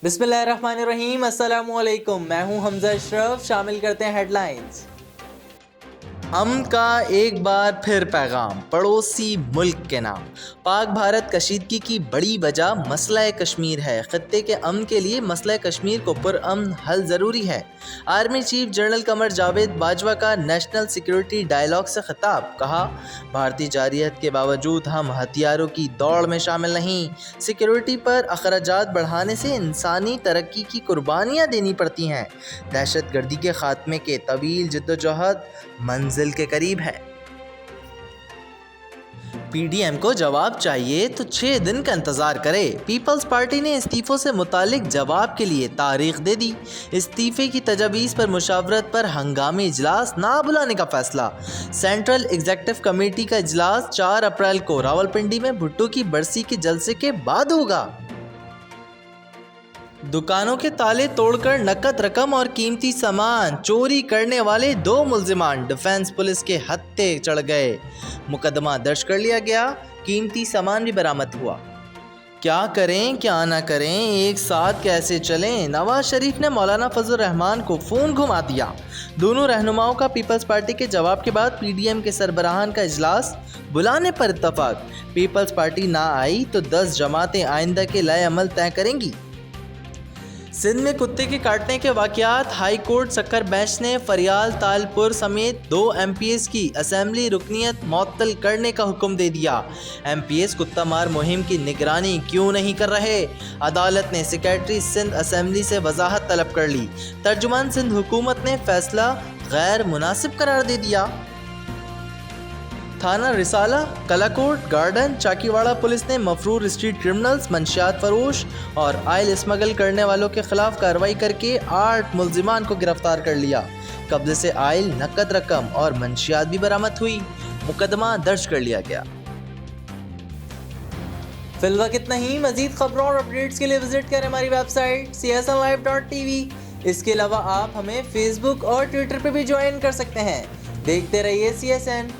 बिस्मिल्लाहिर्रहमानिर्रहीम, अस्सलाम वालेकुम। मैं हूं हमजा अशरफ। शामिल करते हैं हेडलाइंस। अमन का एक बार फिर पैगाम पड़ोसी मुल्क के नाम। पाक भारत कशीदगी की बड़ी वजह मसला कश्मीर है। खत्ते के अमन के लिए मसला कश्मीर को पुरअमन हल ज़रूरी है। Army chief general Qamar Javed Bajwa का नेशनल सिक्योरिटी डायलॉग से खिताब। कहा, भारतीय जारियत के बावजूद हम हथियारों की दौड़ में शामिल नहीं। सिक्योरिटी पर अखराजात बढ़ाने से इंसानी तरक्की की कुर्बानियाँ देनी पड़ती हैं। दहशत गर्दी के खात्मे के तवील जद्दोजहद मंजिल के करीब है। पीडीएम को जवाब चाहिए तो 6 दिन का इंतजार करे। पीपल्स पार्टी ने इस्तीफों से मुतालिक जवाब के लिए तारीख दे दी। इस्तीफे की तजवीज़ पर मुशावरत पर हंगामी इजलास ना बुलाने का फैसला। सेंट्रल एग्जीक्यूटिव कमेटी का इजलास 4 अप्रैल को रावलपिंडी में भुट्टो की बरसी के जलसे के बाद होगा। दुकानों के ताले तोड़कर नकद रकम और कीमती सामान चोरी करने वाले 2 मुल्जिमान डिफेंस पुलिस के हत्थे चढ़ गए। मुकदमा दर्ज कर लिया गया। कीमती सामान भी बरामद हुआ। क्या करें क्या ना करें, एक साथ कैसे चलें? नवाज शरीफ ने मौलाना फजल रहमान को फ़ोन घुमा दिया। दोनों रहनुमाओं का पीपल्स पार्टी के जवाब के बाद पीडीएम के सरबराहान का इजलास बुलाने पर इत्तफाक। पीपल्स पार्टी ना आई तो 10 जमातें आइंदा के लाए अमल तय करेंगी। सिंध में कुत्ते के काटने के वाक़यात। हाई कोर्ट सक्कर बेंच ने फरियाल तालपुर समेत 2 एमपीएस की असेंबली रुकनियत मुअत्तल करने का हुक्म दे दिया। एमपीएस कुत्ता मार मुहिम की निगरानी क्यों नहीं कर रहे? अदालत ने सेक्रेटरी सिंध असेंबली से वजाहत तलब कर ली। तर्जुमान सिंध हुकूमत ने फैसला गैर मुनासिब करार दे दिया। थाना रिसाला, कलाकोट गार्डन, चाकीवाड़ा पुलिस ने मफरूर स्ट्रीट क्रिमिनल्स, मंशियात फरोश और आयल स्मगल करने वालों के खिलाफ कार्रवाई करके 8 मुल्जिमान को गिरफ्तार कर लिया। कब्जे से आयल, नकद रकम और मंशियात भी बरामद हुई। मुकदमा दर्ज कर लिया गया। फिलहाल इतना ही। मजीद खबरों और अपडेट्स के लिए विजिट करें हमारी वेबसाइट csnlive.tv। इसके अलावा आप हमें फेसबुक और ट्विटर पर भी ज्वाइन कर सकते हैं। देखते रहिए CSN।